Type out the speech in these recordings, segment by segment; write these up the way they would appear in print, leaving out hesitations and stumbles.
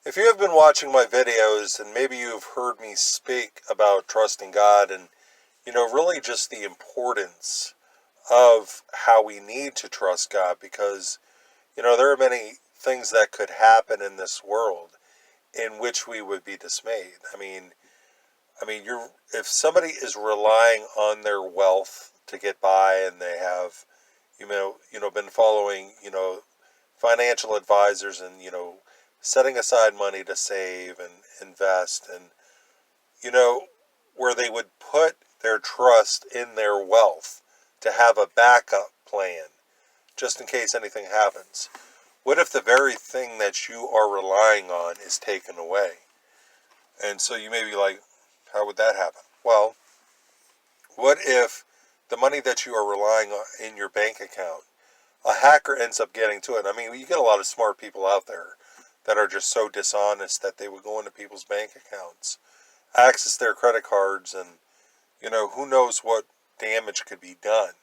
If you have been watching my videos, and maybe you've heard me speak about trusting God and, really just the importance of how we need to trust God because, there are many things that could happen in this world in which we would be dismayed. You're if somebody is relying on their wealth to get by and they have, been following, financial advisors and, setting aside money to save and invest and, you know, where they would put their trust in their wealth to have a backup plan just in case anything happens. What if the very thing that you are relying on is taken away? And so you may be like, how would that happen? Well, what if the money that you are relying on in your bank account, a hacker ends up getting to it? You get a lot of smart people out there that are just so dishonest that they would go into people's bank accounts, access their credit cards, and, who knows what damage could be done.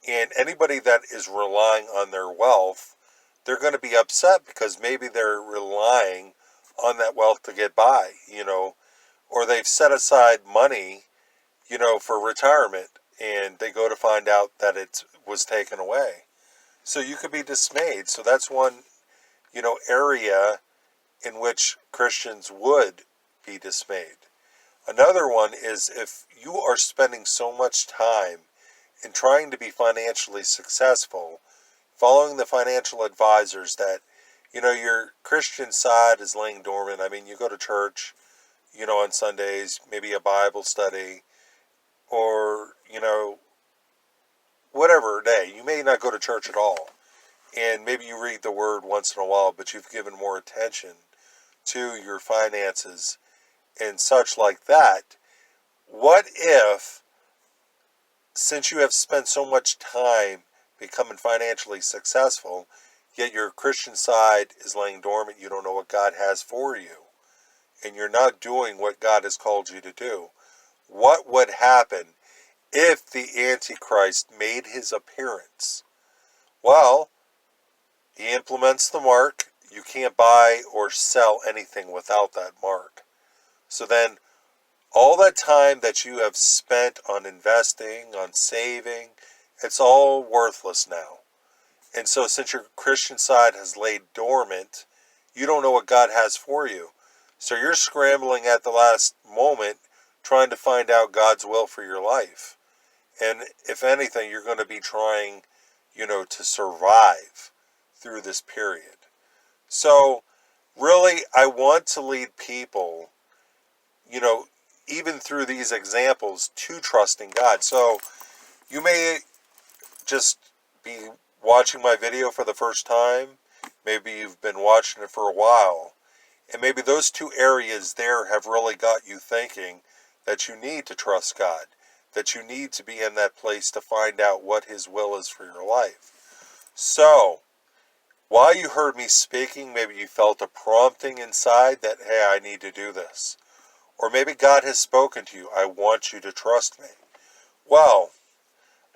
And anybody that is relying on their wealth, they're going to be upset because maybe they're relying on that wealth to get by, or they've set aside money, for retirement and they go to find out that it was taken away. So you could be dismayed. So that's one, area in which Christians would be dismayed. Another one is if you are spending so much time in trying to be financially successful, following the financial advisors that, your Christian side is laying dormant. You go to church, on Sundays, maybe a Bible study, or, whatever day. You may not go to church at all. And maybe you read the word once in a while, but you've given more attention to your finances and such like that. What if, since you have spent so much time becoming financially successful, yet your Christian side is laying dormant, you don't know what God has for you, and you're not doing what God has called you to do? What would happen if the Antichrist made his appearance? Well, he implements the mark. You can't buy or sell anything without that mark. So then all that time that you have spent on investing, on saving, it's all worthless now. And so since your Christian side has laid dormant, you don't know what God has for you. So you're scrambling at the last moment trying to find out God's will for your life. And if anything, you're going to be trying, to survive through this period. So really, I want to lead people, even through these examples, to trusting God. So you may just be watching my video for the first time. Maybe you've been watching it for a while. And maybe those two areas there have really got you thinking that you need to trust God, that you need to be in that place to find out what His will is for your life. So, while you heard me speaking, maybe you felt a prompting inside that, hey, I need to do this. Or maybe God has spoken to you, I want you to trust me. Well,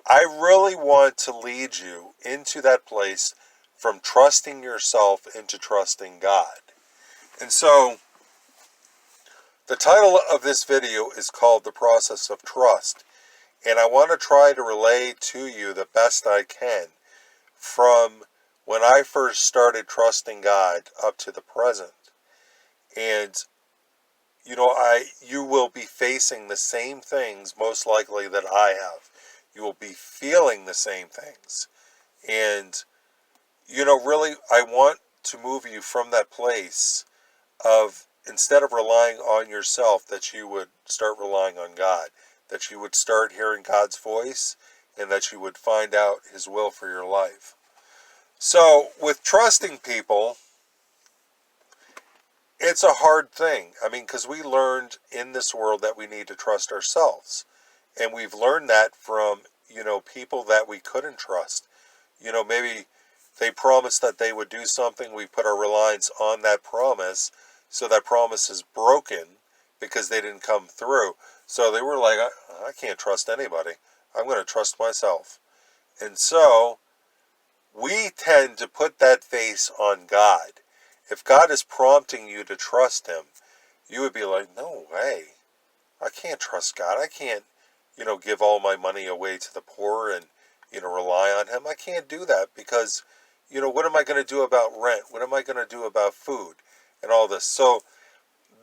I really want to lead you into that place from trusting yourself into trusting God. And so, the title of this video is called The Process of Trust. And I want to try to relay to you the best I can from when I first started trusting God up to the present. And, you will be facing the same things most likely that I have. You will be feeling the same things. And, really, I want to move you from that place of, instead of relying on yourself, that you would start relying on God, that you would start hearing God's voice, and that you would find out His will for your life. So, with trusting people, it's a hard thing. Because we learned in this world that we need to trust ourselves. And we've learned that from, people that we couldn't trust. Maybe they promised that they would do something. We put our reliance on that promise. So that promise is broken because they didn't come through. So they were like, I can't trust anybody. I'm going to trust myself. And so we tend to put that face on God. If God is prompting you to trust him, you would be like, no way. I can't trust God. I can't, give all my money away to the poor and, rely on him. I can't do that because, what am I going to do about rent? What am I going to do about food and all this? So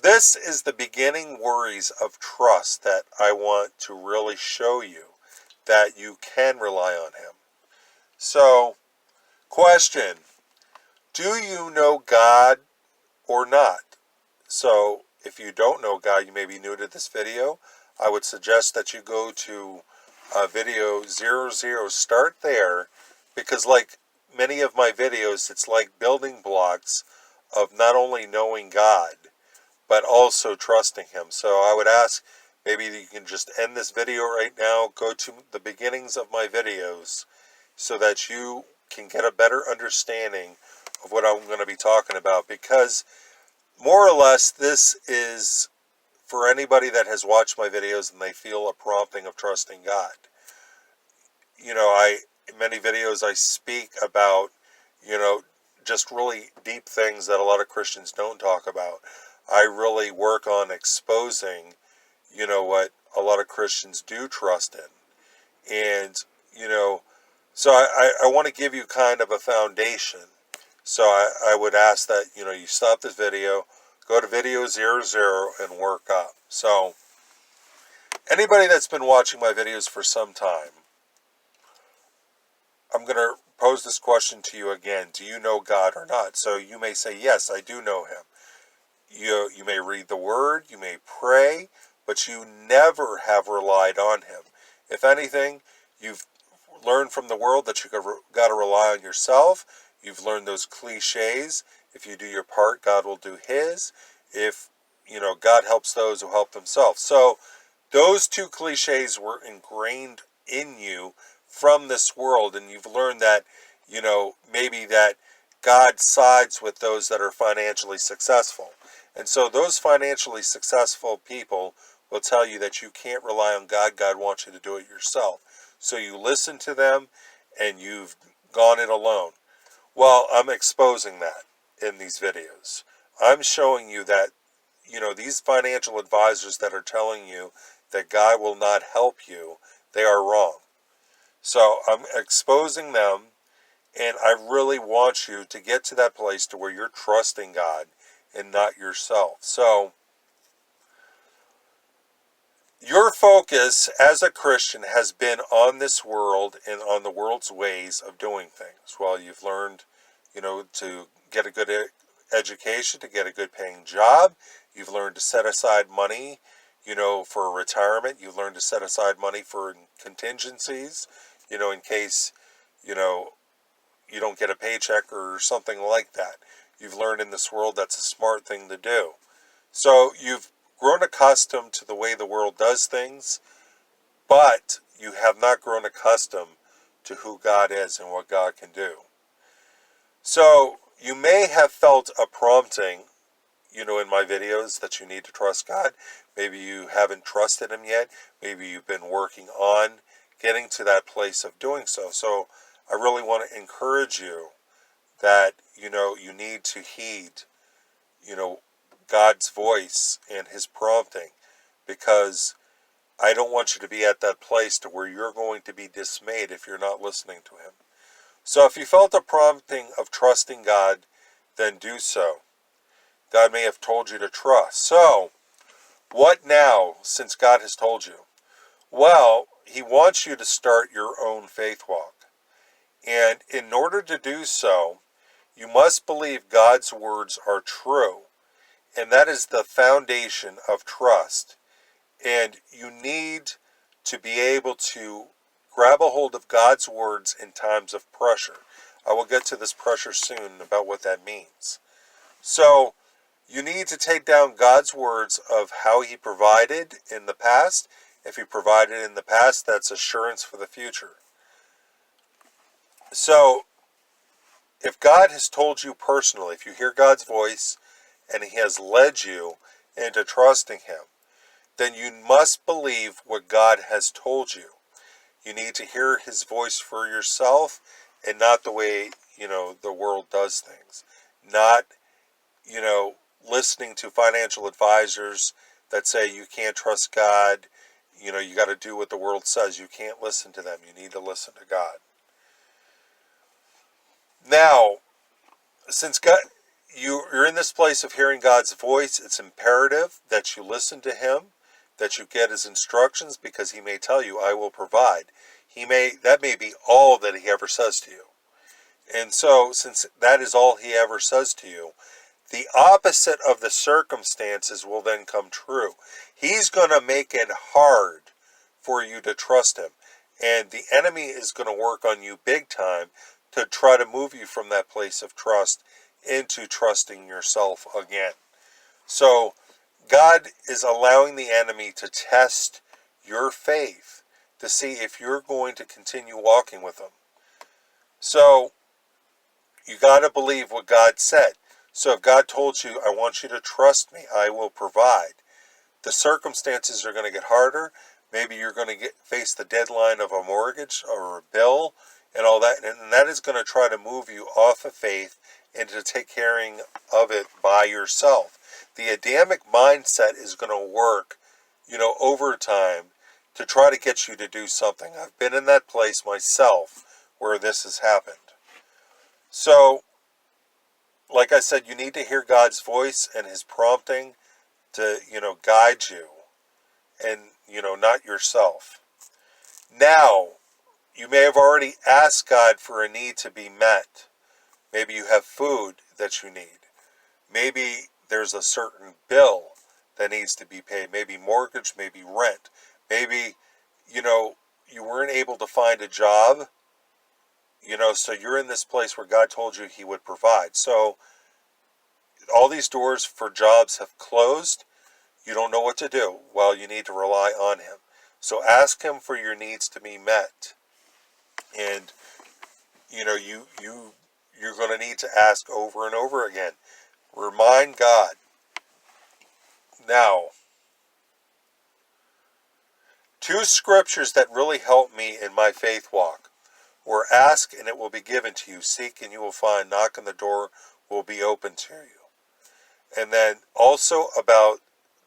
this is the beginning worries of trust that I want to really show you that you can rely on him. So, question, do you know God or not? So, if you don't know God, you may be new to this video. I would suggest that you go to video 00, start there, because like many of my videos, it's like building blocks of not only knowing God, but also trusting him. So I would ask, maybe you can just end this video right now, go to the beginnings of my videos so that you can get a better understanding of what I'm going to be talking about, because more or less this is for anybody that has watched my videos and they feel a prompting of trusting God. In many videos I speak about, just really deep things that a lot of Christians don't talk about. I really work on exposing, what a lot of Christians do trust in. And, so I want to give you kind of a foundation. So I would ask that, you stop this video, go to video 00 and work up. So anybody that's been watching my videos for some time, I'm going to pose this question to you again. Do you know God or not? So you may say, yes, I do know him. You may read the word, you may pray, but you never have relied on him. If anything, you've learned from the world that you got to rely on yourself. You've learned those cliches. If you do your part, God will do his. If, God helps those who help themselves. So those two cliches were ingrained in you from this world, and you've learned that, maybe that God sides with those that are financially successful. And so those financially successful people will tell you that you can't rely on God. God wants you to do it yourself. So you listen to them and you've gone it alone. Well, I'm exposing that in these videos. I'm showing you that, these financial advisors that are telling you that God will not help you, they are wrong. So I'm exposing them, and I really want you to get to that place to where you're trusting God and not yourself. So your focus as a Christian has been on this world and on the world's ways of doing things. Well, you've learned, to get a good education, to get a good paying job. You've learned to set aside money, for retirement. You've learned to set aside money for contingencies, in case, you don't get a paycheck or something like that. You've learned in this world that's a smart thing to do. So you've grown accustomed to the way the world does things, but you have not grown accustomed to who God is and what God can do. So you may have felt a prompting, in my videos that you need to trust God. Maybe you haven't trusted him yet. Maybe you've been working on getting to that place of doing so. So I really want to encourage you that, you need to heed, God's voice and his prompting, because I don't want you to be at that place to where you're going to be dismayed if you're not listening to him. So if you felt a prompting of trusting God, then do so. God may have told you to trust. So what now, since God has told you? Well, he wants you to start your own faith walk. And in order to do so, you must believe God's words are true. And that is the foundation of trust. And you need to be able to grab a hold of God's words in times of pressure. I will get to this pressure soon about what that means. So you need to take down God's words of how he provided in the past. If he provided in the past, that's assurance for the future. So if God has told you personally, if you hear God's voice and he has led you into trusting him, then you must believe what God has told you. You need to hear his voice for yourself and not the way, the world does things. Not you know, listening to financial advisors that say you can't trust God, you know, you got to do what the world says. You can't listen to them. You need to listen to God. Now, since God, you're in this place of hearing God's voice, it's imperative that you listen to Him, that you get His instructions, because He may tell you, "I will provide." That may be all that He ever says to you. And so, since that is all He ever says to you, the opposite of the circumstances will then come true. He's going to make it hard for you to trust Him. And the enemy is going to work on you big time to try to move you from that place of trust into trusting yourself again. So God is allowing the enemy to test your faith to see if you're going to continue walking with Him. So you got to believe what God said. So if God told you, "I want you to trust me, I will provide," the circumstances are going to get harder. Maybe you're going to face the deadline of a mortgage or a bill and all that. And that is going to try to move you off of faith and to take care of it by yourself. The Adamic mindset is going to work, overtime to try to get you to do something. I've been in that place myself where this has happened. So, like I said, you need to hear God's voice and His prompting to, guide you and, not yourself. Now, you may have already asked God for a need to be met. Maybe you have food that you need. Maybe there's a certain bill that needs to be paid. Maybe mortgage, maybe rent. Maybe, you weren't able to find a job, so you're in this place where God told you He would provide. So all these doors for jobs have closed. You don't know what to do. Well, you need to rely on Him. So ask Him for your needs to be met. And, you're going to need to ask over and over again. Remind God. Now, 2 scriptures that really helped me in my faith walk were: "Ask and it will be given to you. Seek and you will find. Knock and the door will be open to you." And then also about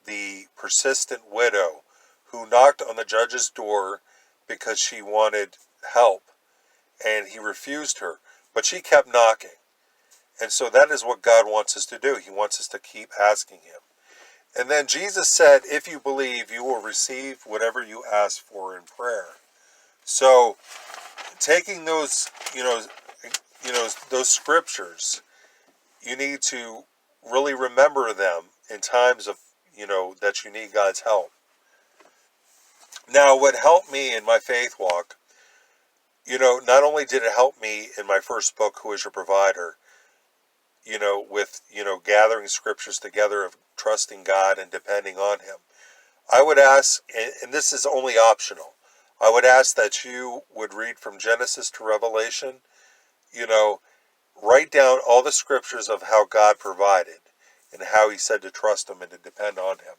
the persistent widow who knocked on the judge's door because she wanted help, and he refused her, but she kept knocking. And so that is what God wants us to do. He wants us to keep asking Him. And then Jesus said, "If you believe, you will receive whatever you ask for in prayer." So taking those, those scriptures, you need to really remember them in times of, that you need God's help. Now, what helped me in my faith walk, not only did it help me in my first book, Who Is Your Provider, with, gathering scriptures together of trusting God and depending on Him. I would ask, and this is only optional, I would ask that you would read from Genesis to Revelation, write down all the scriptures of how God provided and how He said to trust Him and to depend on Him.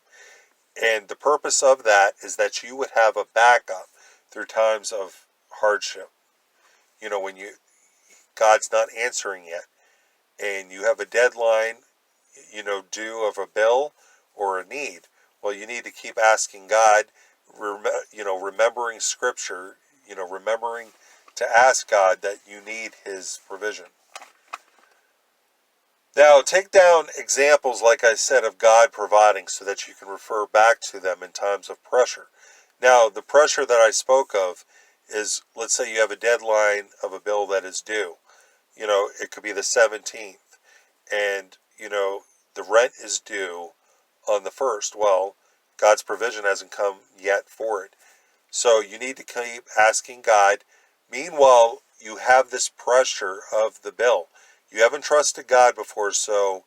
And the purpose of that is that you would have a backup through times of hardship. When God's not answering yet, and you have a deadline, due of a bill or a need. Well, you need to keep asking God, remembering scripture, remembering to ask God that you need His provision. Now, take down examples, like I said, of God providing so that you can refer back to them in times of pressure. Now, the pressure that I spoke of is, let's say you have a deadline of a bill that is due. It could be the 17th, and, the rent is due on the 1st. Well, God's provision hasn't come yet for it. So you need to keep asking God. Meanwhile, you have this pressure of the bill. You haven't trusted God before, so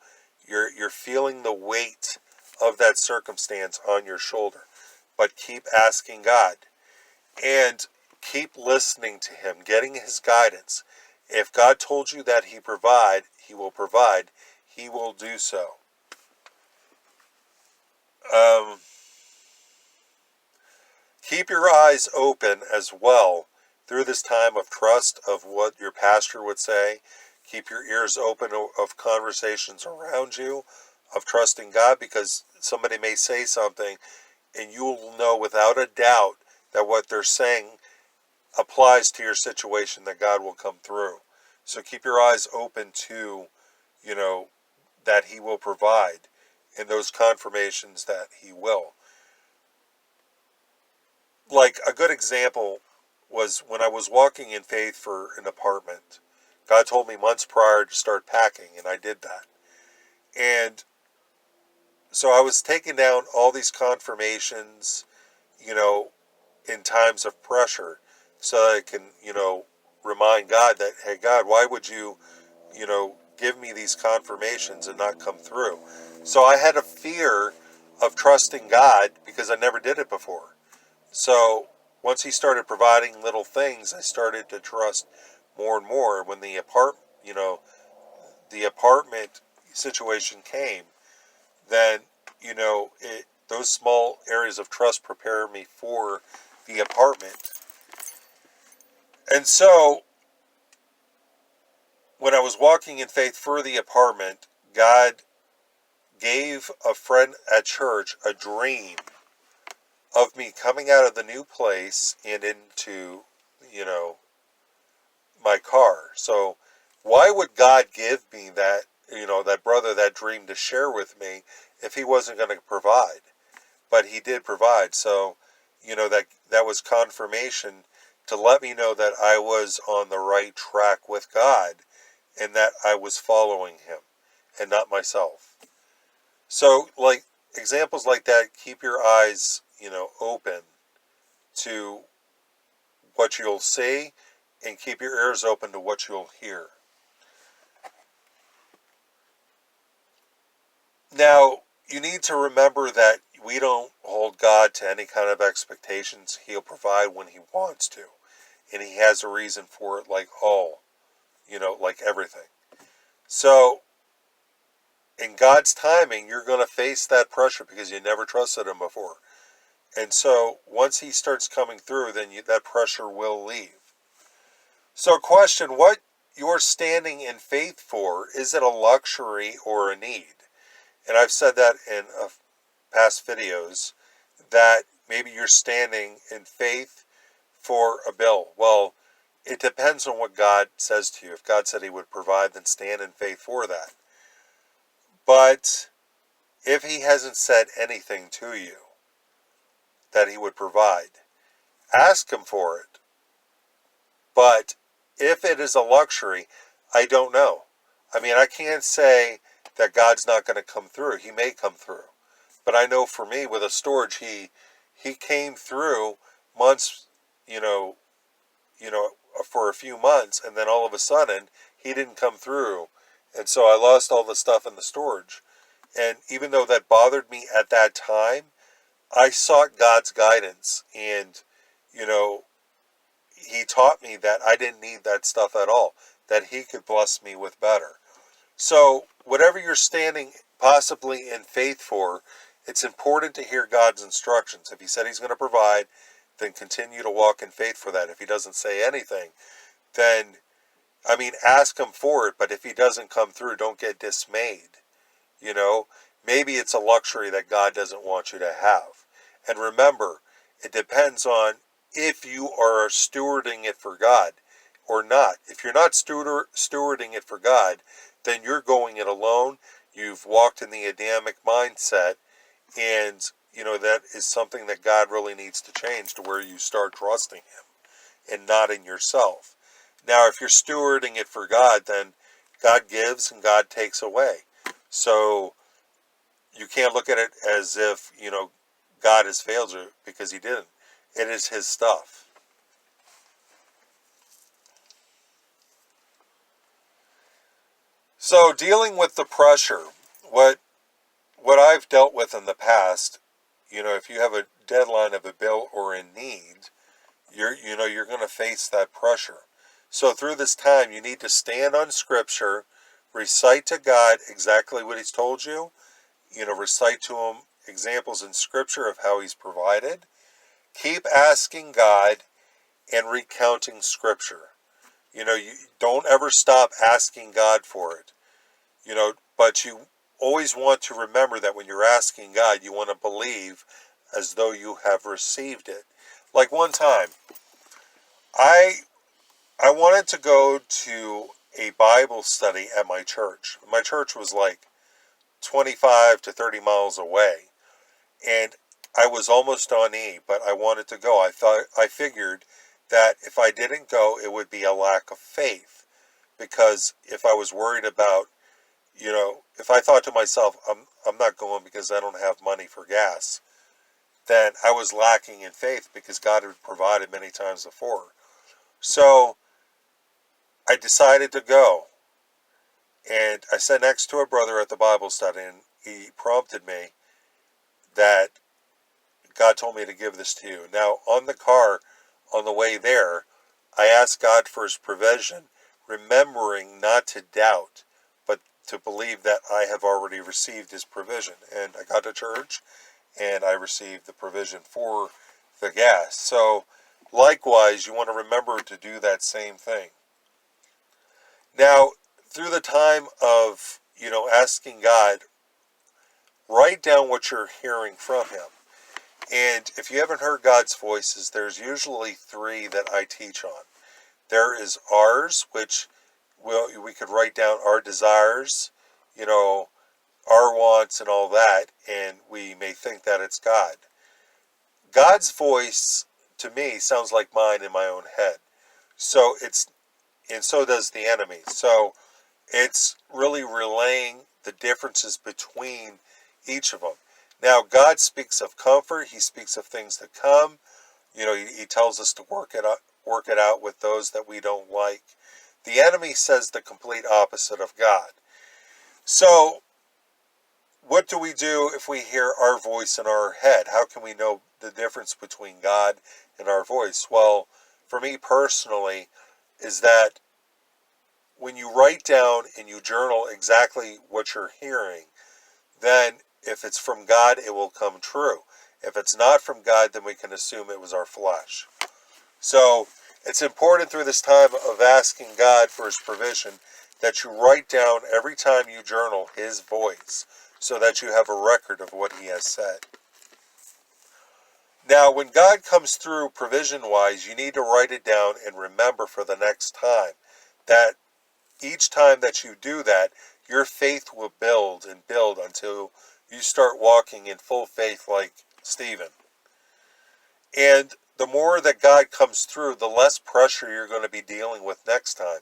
you're feeling the weight of that circumstance on your shoulder. But keep asking God. And keep listening to Him, getting His guidance. If God told you that He will provide, He will do so. Keep your eyes open as well through this time of trust of what your pastor would say. Keep your ears open of conversations around you, of trusting God, because somebody may say something and you'll know without a doubt that what they're saying applies to your situation, that God will come through. So keep your eyes open to, you know, that He will provide, and those confirmations that He will. Like a good example was when I was walking in faith for an apartment. God told me months prior to start packing, and I did that. And so I was taking down all these confirmations, you know, in times of pressure, so that I can, remind God that, hey, God, why would you, give me these confirmations and not come through? So I had a fear of trusting God because I never did it before. So once He started providing little things, I started to trust more and more. When the apartment situation came, then, those small areas of trust prepare me for the apartment. And so when I was walking in faith for the apartment, God gave a friend at church a dream of me coming out of the new place and into, my car. So why would God give me that, that brother, that dream to share with me if He wasn't going to provide? But He did provide. So, that was confirmation to let me know that I was on the right track with God and that I was following Him and not myself. So, like, examples like that, keep your eyes, open to what you'll see, and keep your ears open to what you'll hear. Now, you need to remember that we don't hold God to any kind of expectations. He'll provide when He wants to, and He has a reason for it, like like everything. So, in God's timing, you're going to face that pressure because you never trusted Him before. And so, once He starts coming through, then that pressure will leave. So, question, what you're standing in faith for, is it a luxury or a need? And I've said that in past videos, that maybe you're standing in faith for a bill. Well, it depends on what God says to you. If God said He would provide, then stand in faith for that. But if He hasn't said anything to you that He would provide, ask Him for it. But if it is a luxury, I don't know. I mean, I can't say that God's not going to come through. He may come through. But I know for me, with a storage, he came through months, you know, for a few months, and then all of a sudden, He didn't come through. And so I lost all the stuff in the storage. And even though that bothered me at that time, I sought God's guidance. And, He taught me that I didn't need that stuff at all, that He could bless me with better. So whatever you're standing possibly in faith for, it's important to hear God's instructions. If He said He's going to provide, then continue to walk in faith for that. If He doesn't say anything, then, ask Him for it. But if He doesn't come through, don't get dismayed. Maybe it's a luxury that God doesn't want you to have. And remember, it depends on if you are stewarding it for God or not. If you're not stewarding it for God, then you're going it alone. You've walked in the Adamic mindset, and that is something that God really needs to change, to where you start trusting Him and not in yourself. Now, if you're stewarding it for God, then God gives and God takes away. So you can't look at it as if, God has failed you, because He didn't. It is His stuff. So dealing with the pressure, what I've dealt with in the past, if you have a deadline of a bill or in need, you're going to face that pressure. So through this time, you need to stand on Scripture, recite to God exactly what He's told you, recite to Him examples in Scripture of how He's provided. Keep asking God and recounting Scripture. You don't ever stop asking God for it. But you always want to remember that when you're asking God, you want to believe as though you have received it. Like one time, I I wanted to go to a Bible study at my church. My church was like 25 to 30 miles away, and I was almost on E, but I wanted to go. I figured that if I didn't go, it would be a lack of faith, because if I was worried about, if I thought to myself, I'm not going because I don't have money for gas, then I was lacking in faith because God had provided many times before. So I decided to go, and I sat next to a brother at the Bible study, and he prompted me that God told me to give this to you. Now, on the car, on the way there, I asked God for his provision, remembering not to doubt, but to believe that I have already received his provision. And I got to church, and I received the provision for the gas. So, likewise, you want to remember to do that same thing. Now, through the time of, asking God, write down what you're hearing from him. And if you haven't heard God's voices, there's usually three that I teach on. There is ours, which we could write down our desires, our wants and all that, and we may think that it's God. God's voice, to me, sounds like mine in my own head. And so does the enemy. So it's really relaying the differences between each of them. Now, God speaks of comfort. He speaks of things to come. He tells us to work it out with those that we don't like. The enemy says the complete opposite of God. So, what do we do if we hear our voice in our head? How can we know the difference between God and our voice? Well, for me personally, is that when you write down and you journal exactly what you're hearing, then if it's from God, it will come true. If it's not from God, then we can assume it was our flesh. So it's important through this time of asking God for his provision that you write down every time you journal his voice, so that you have a record of what he has said. Now, when God comes through provision-wise, you need to write it down and remember for the next time that each time that you do that, your faith will build and build until you start walking in full faith like Stephen. And the more that God comes through, the less pressure you're going to be dealing with next time.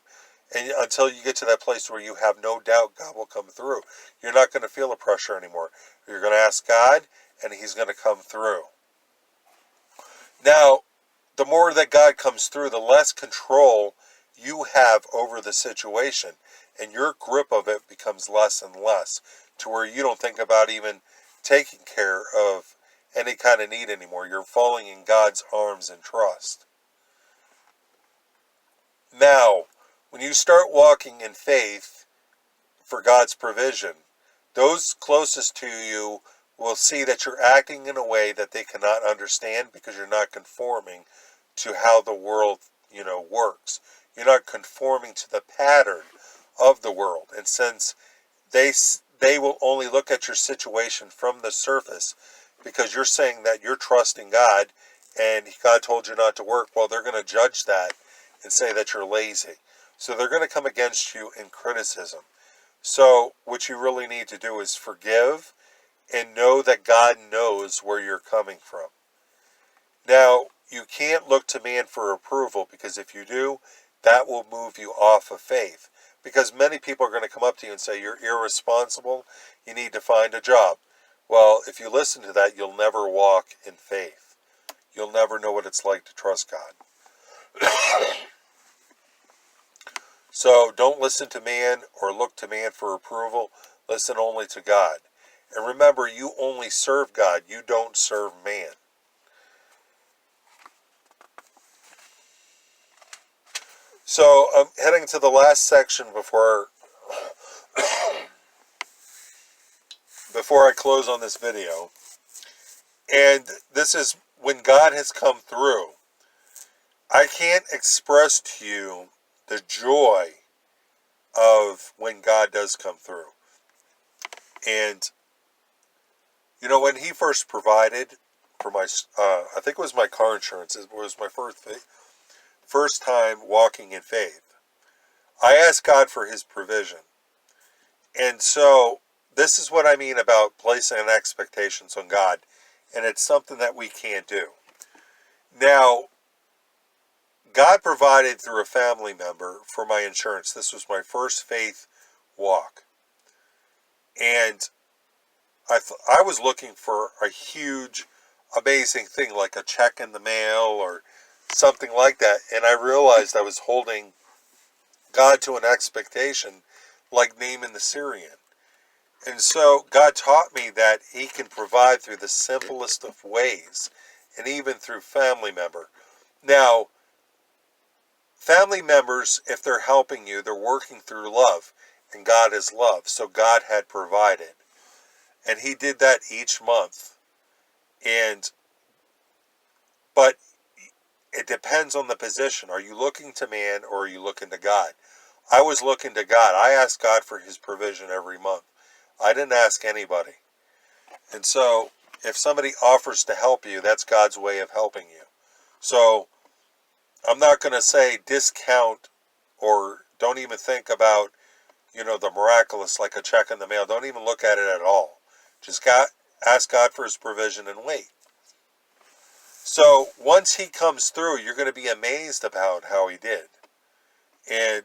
And until you get to that place where you have no doubt God will come through. You're not going to feel the pressure anymore. You're going to ask God, and he's going to come through. Now, the more that God comes through, the less control you have over the situation, and your grip of it becomes less and less, to where you don't think about even taking care of any kind of need anymore. You're falling in God's arms in trust. Now, when you start walking in faith for God's provision, those closest to you will see that you're acting in a way that they cannot understand, because you're not conforming to how the world, works. You're not conforming to the pattern of the world. And since they will only look at your situation from the surface, because you're saying that you're trusting God and God told you not to work, well, they're going to judge that and say that you're lazy. So they're going to come against you in criticism. So what you really need to do is forgive and know that God knows where you're coming from. Now, you can't look to man for approval, because if you do, that will move you off of faith. Because many people are going to come up to you and say, you're irresponsible, you need to find a job. Well, if you listen to that, you'll never walk in faith. You'll never know what it's like to trust God. So don't listen to man or look to man for approval. Listen only to God. And remember, you only serve God. You don't serve man. So I'm heading to the last section before I close on this video. And this is when God has come through. I can't express to you the joy of when God does come through. And, when he first provided for my, I think it was my car insurance, it was my first time walking in faith. I asked God for his provision. And so this is what I mean about placing expectations on God. And it's something that we can't do. Now, God provided through a family member for my insurance. This was my first faith walk. And I was looking for a huge, amazing thing like a check in the mail or something like that. And I realized I was holding God to an expectation like Naaman the Syrian. And so God taught me that he can provide through the simplest of ways and even through family member. Now, family members, if they're helping you, they're working through love, and God is love. So God had provided, and he did that each month. But it depends on the position. Are you looking to man or are you looking to God? I was looking to God. I asked God for his provision every month. I didn't ask anybody. And so if somebody offers to help you, that's God's way of helping you. So I'm not going to say discount or don't even think about, the miraculous like a check in the mail. Don't even look at it at all. Just ask God for his provision and wait. So once he comes through, you're going to be amazed about how he did. And,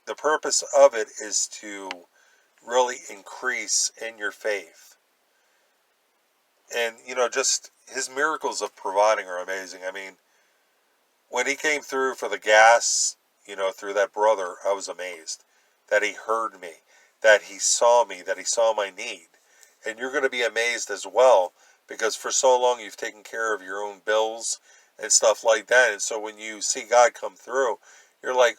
the purpose of it is to really increase in your faith. And, just his miracles of providing are amazing. I mean, when he came through for the gas, through that brother, I was amazed that he heard me, that he saw me, that he saw my need. And you're going to be amazed as well, because for so long you've taken care of your own bills and stuff like that. And so when you see God come through, you're like,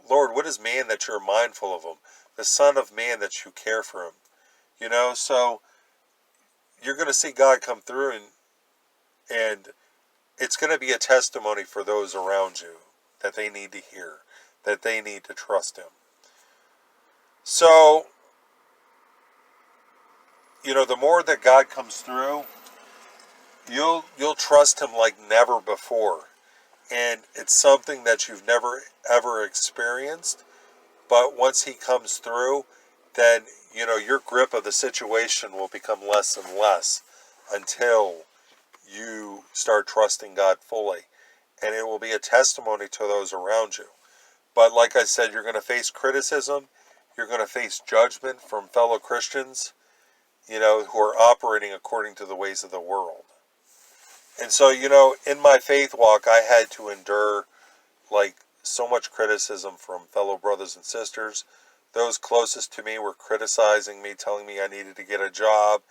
Lord, what is man that you're mindful of him? The Son of Man that you care for him. So you're going to see God come through, and it's going to be a testimony for those around you that they need to hear, that they need to trust him. So, the more that God comes through, you'll trust him like never before. And it's something that you've never ever experienced. But once he comes through, then, your grip of the situation will become less and less until you start trusting God fully. And it will be a testimony to those around you. But like I said, you're going to face criticism. You're going to face judgment from fellow Christians, who are operating according to the ways of the world. And so, in my faith walk, I had to endure so much criticism from fellow brothers and sisters. Those closest to me were criticizing me, telling me I needed to get a job.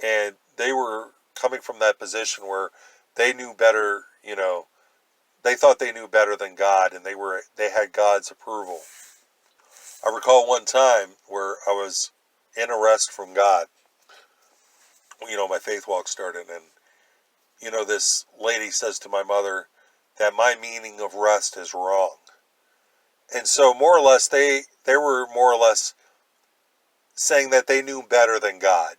And they were coming from that position where they knew better, they thought they knew better than God, and they had God's approval. I recall one time where I was in a rest from God. My faith walk started, and this lady says to my mother that my meaning of rest is wrong. And so more or less, they were more or less saying that they knew better than God.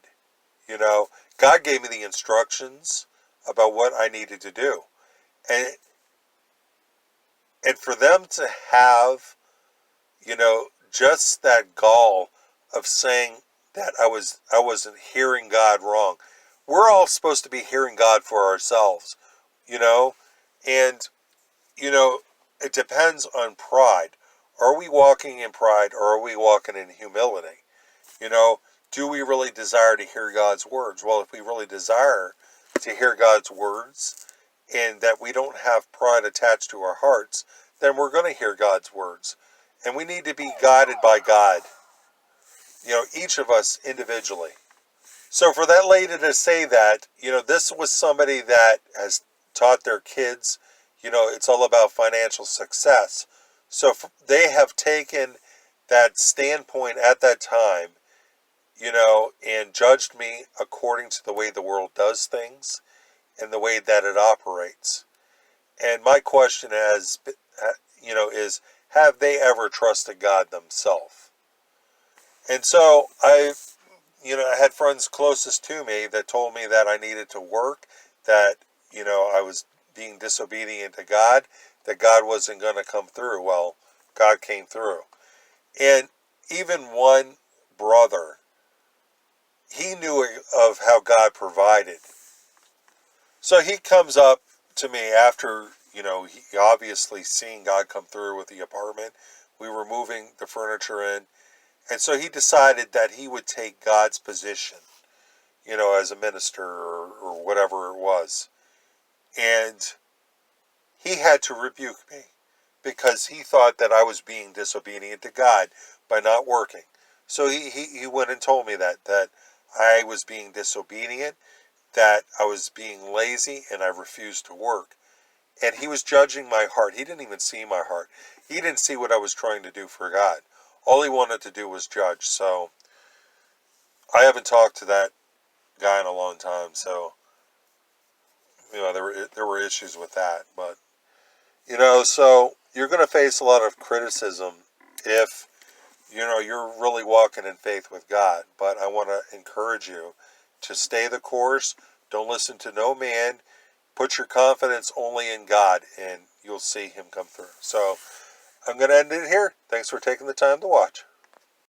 God gave me the instructions about what I needed to do. And for them to have, just that gall of saying that I wasn't hearing God wrong. We're all supposed to be hearing God for ourselves, and, it depends on pride. Are we walking in pride or are we walking in humility? Do we really desire to hear God's words? Well, if we really desire to hear God's words and that we don't have pride attached to our hearts, then we're going to hear God's words. And we need to be guided by God, each of us individually. So for that lady to say that, this was somebody that has taught their kids, it's all about financial success. So they have taken that standpoint at that time, and judged me according to the way the world does things and the way that it operates. And my question is, have they ever trusted God themselves? And so I had friends closest to me that told me that I needed to work, that, I was being disobedient to God, that God wasn't going to come through. Well, God came through. And even one brother, he knew of how God provided. So he comes up to me after, he obviously seeing God come through with the apartment. We were moving the furniture in. And so he decided that he would take God's position, as a minister or whatever it was. And he had to rebuke me because he thought that I was being disobedient to God by not working. So he went and told me that I was being disobedient, that I was being lazy, and I refused to work. And he was judging my heart. He didn't even see my heart. He didn't see what I was trying to do for God. All he wanted to do was judge. So I haven't talked to that guy in a long time. So, there were issues with that. But, so you're going to face a lot of criticism if, you're really walking in faith with God. But I want to encourage you to stay the course. Don't listen to no man. Put your confidence only in God, and you'll see him come through. So I'm going to end it here. Thanks for taking the time to watch.